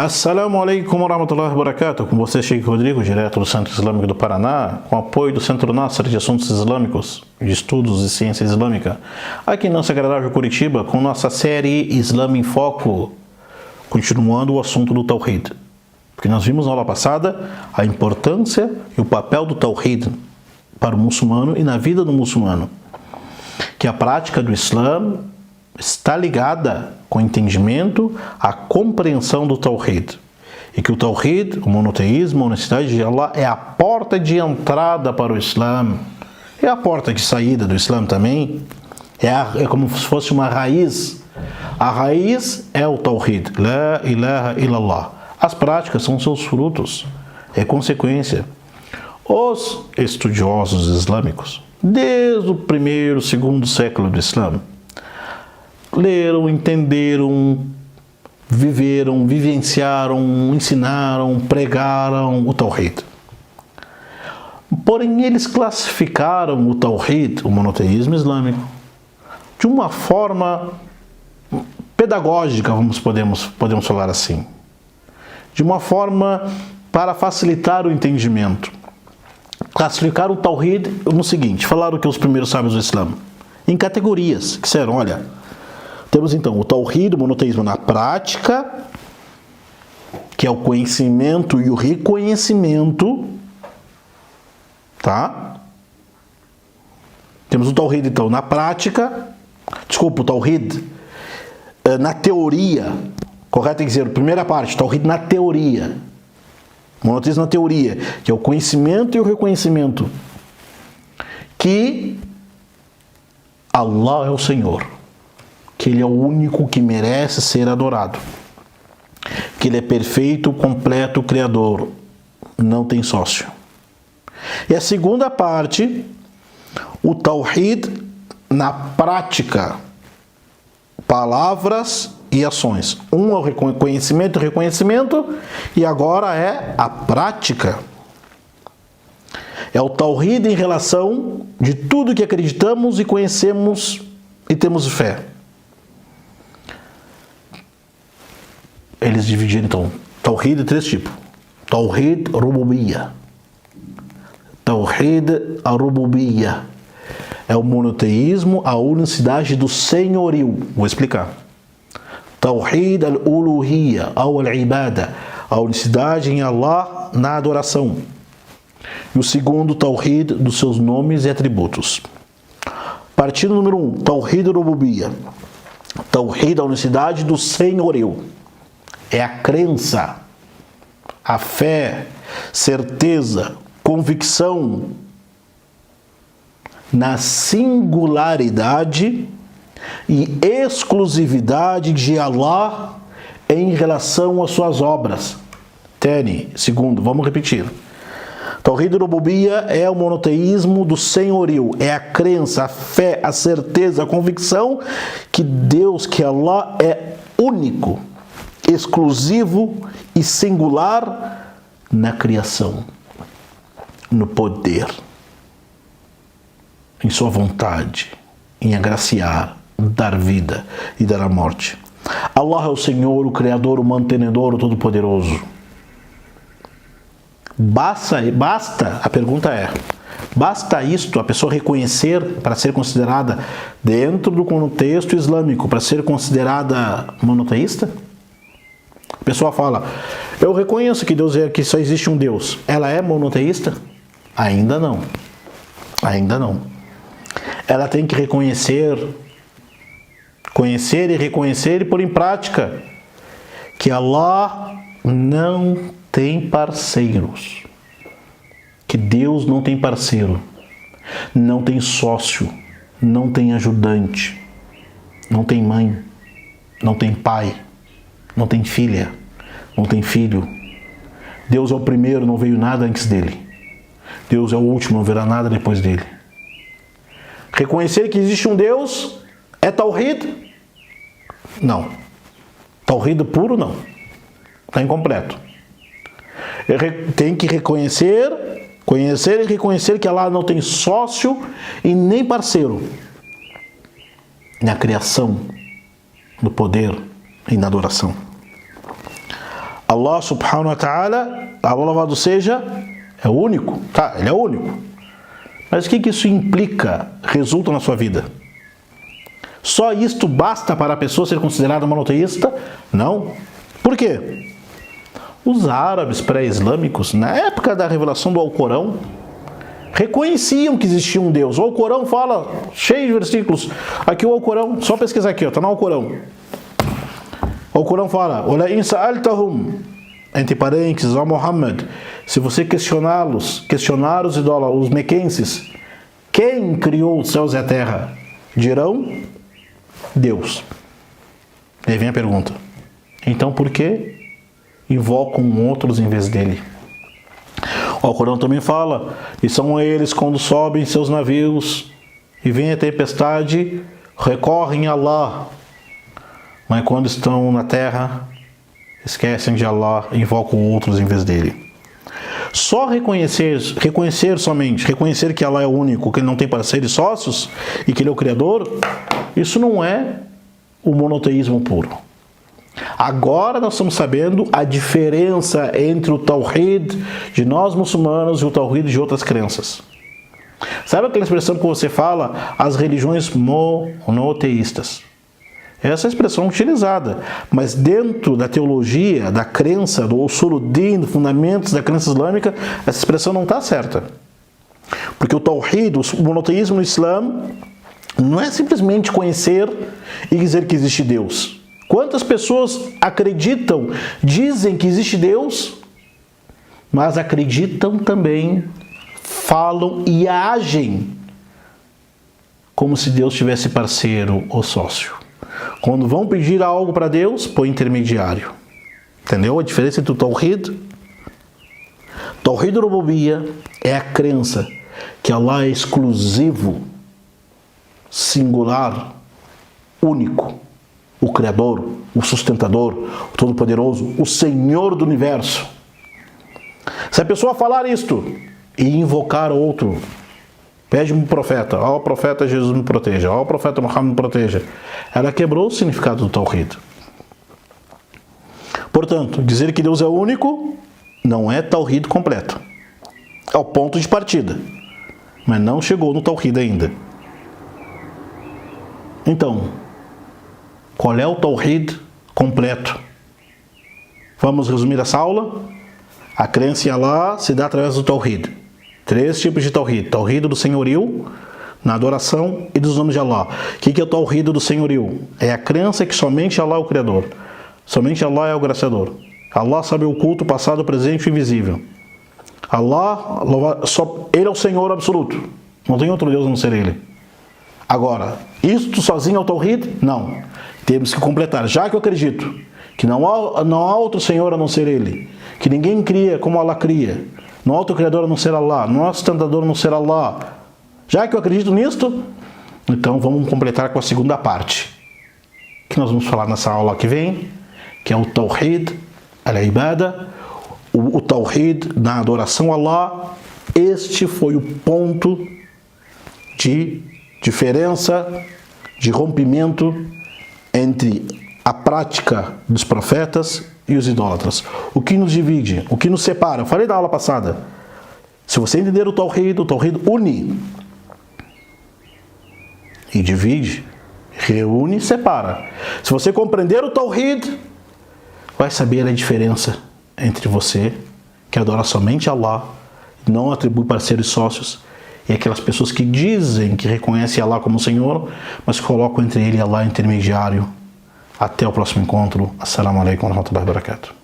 Assalamu alaikum wa rahmatullahi wa barakatuh. Com você, Sheikh Rodrigo, direto do Centro Islâmico do Paraná, com apoio do Centro Nasser de Assuntos Islâmicos, de Estudos e Ciência Islâmica, aqui em nossa agradável Curitiba, com nossa série Islã em Foco, continuando o assunto do Tawhid. Porque nós vimos na aula passada a importância e o papel do Tawhid para o muçulmano e na vida do muçulmano. Que a prática do Islã está ligada com o entendimento, a compreensão do Tawhid. E que o Tawhid, o monoteísmo, a unicidade de Allah, é a porta de entrada para o Islã. É a porta de saída do Islã também. É como se fosse uma raiz. A raiz é o Tawhid. La ilaha illallah. As práticas são seus frutos. É consequência. Os estudiosos islâmicos, desde o primeiro, segundo século do Islã, leram, entenderam, viveram, vivenciaram, ensinaram, pregaram o Tawhid. Porém, eles classificaram o Tawhid, o monoteísmo islâmico, de uma forma pedagógica, podemos falar assim. De uma forma para facilitar o entendimento. Classificaram o Tawhid no seguinte, falaram que os primeiros sábios do Islã, em categorias, que disseram, olha, temos então o Tawhid, o monoteísmo na prática, que é o conhecimento e o reconhecimento, tá? Temos o Tawhid então na prática, o Tawhid na teoria, correto é dizer, primeira parte, Tawhid na teoria, monoteísmo na teoria, que é o conhecimento e o reconhecimento, que Allah é o Senhor, que Ele é o único que merece ser adorado, que Ele é perfeito, completo, criador, não tem sócio. E a segunda parte, o Tawhid na prática, palavras e ações. Um é o reconhecimento, e agora é a prática. É o Tawhid em relação de tudo que acreditamos e conhecemos e temos fé. Eles dividiram então Tawhid de três tipos. Tawhid Rububiyya. Tawhid Rububiyya é o monoteísmo, a unicidade do senhorio. Vou explicar. Tawhid al-Uluhiyya ou al-Ibada, a unicidade em Allah na adoração. E o segundo, Tawhid dos seus nomes e atributos. Partido número 1, Tawhid Rububiyya. Tawhid, a unicidade do senhorio. É a crença, a fé, certeza, convicção na singularidade e exclusividade de Allah em relação às suas obras. Segundo, vamos repetir. Tawhid Rububiyya é o monoteísmo do senhorio, é a crença, a fé, a certeza, a convicção que Deus, que Allah é único, exclusivo e singular na criação, no poder, em sua vontade, em agraciar, dar vida e dar a morte. Allah é o Senhor, o Criador, o Mantenedor, o Todo-Poderoso. Basta, a pergunta é, basta isto, a pessoa reconhecer para ser considerada dentro do contexto islâmico, para ser considerada monoteísta? A pessoa fala, eu reconheço que Deus que só existe um Deus. Ela é monoteísta? Ainda não. Ainda não. Ela tem que conhecer e reconhecer e pôr em prática que Allah não tem parceiros. Que Deus não tem parceiro. Não tem sócio. Não tem ajudante. Não tem mãe. Não tem pai. Não tem filha, não tem filho. Deus é o primeiro, não veio nada antes dele. Deus é o último, não virá nada depois dele. Reconhecer que existe um Deus é Tawhid? Não. Tawhid puro, não. Está incompleto. Tem que conhecer e reconhecer que Allah não tem sócio e nem parceiro na criação, no poder e na adoração. Allah subhanahu wa ta'ala, Allah louvado seja, é o único, tá? Ele é o único. Mas o que isso implica, resulta na sua vida? Só isto basta para a pessoa ser considerada monoteísta? Não. Por quê? Os árabes pré-islâmicos, na época da revelação do Alcorão, reconheciam que existia um Deus. O Alcorão fala, cheio de versículos. Aqui o Alcorão, só pesquisar aqui, está no Alcorão. O Alcorão fala, وَلَئِنْ سَأَلْتَهُمْ, entre parênteses, ó Muhammad, se você questionar os idólatras, os mequenses, quem criou os céus e a terra? Dirão, Deus. E aí vem a pergunta, então por que invocam outros em vez dele? O Alcorão também fala, e são eles quando sobem seus navios e vem a tempestade, recorrem a Allah, mas quando estão na terra, esquecem de Allah e invocam outros em vez dele. Só reconhecer que Allah é o único, que ele não tem parceiros e sócios e que ele é o Criador, isso não é o monoteísmo puro. Agora nós estamos sabendo a diferença entre o Tawhid de nós muçulmanos e o Tawhid de outras crenças. Sabe aquela expressão que você fala, as religiões monoteístas? Essa é a expressão utilizada, mas dentro da teologia, da crença, do usuluddin, dos fundamentos da crença islâmica, essa expressão não está certa. Porque o Tawhid, o monoteísmo no Islã, não é simplesmente conhecer e dizer que existe Deus. Quantas pessoas acreditam, dizem que existe Deus, mas acreditam também, falam e agem como se Deus tivesse parceiro ou sócio. Quando vão pedir algo para Deus, põe intermediário. Entendeu a diferença entre o Tawhid? Tawhid Rububiyyah é a crença que Allah é exclusivo, singular, único, o Criador, o Sustentador, o Todo-Poderoso, o Senhor do Universo. Se a pessoa falar isto e invocar outro, pede um profeta, ó profeta Jesus me proteja, ó profeta Muhammad me proteja, ela quebrou o significado do Tawhid. Portanto, dizer que Deus é único não é Tawhid completo. É o ponto de partida, mas não chegou no Tawhid ainda. Então, qual é o Tawhid completo? Vamos resumir essa aula? A crença em Allah se dá através do Tawhid. 3 tipos de Tawhid. Tawhid do senhorio, na adoração e dos nomes de Allah. O que é o Tawhid do senhorio? É a crença que somente Allah é o Criador. Somente Allah é o graciador. Allah sabe o oculto, passado, presente e invisível. Allah, Ele é o Senhor absoluto. Não tem outro Deus a não ser Ele. Agora, isto sozinho é o Tawhid? Não. Temos que completar. Já que eu acredito que não há outro Senhor a não ser Ele, que ninguém cria como Allah cria, não há outro Criador a não ser Allah, não há sustentador a não ser Allah. Já que eu acredito nisto, então vamos completar com a segunda parte, que nós vamos falar nessa aula que vem, que é o Tawhid al-Ibada, o Tawhid na adoração a Allah. Este foi o ponto de diferença, de rompimento entre a prática dos profetas e os idólatras. O que nos divide, o que nos separa. Eu falei na aula passada. Se você entender o Tawhid une e divide, reúne e separa. Se você compreender o Tawhid, vai saber a diferença entre você, que adora somente Allah, não atribui parceiros e sócios, e aquelas pessoas que dizem que reconhecem Allah como Senhor, mas colocam entre Ele e Allah intermediário. Até o próximo encontro. Assalamu alaikum wa rahmatullahi wa barakatuh.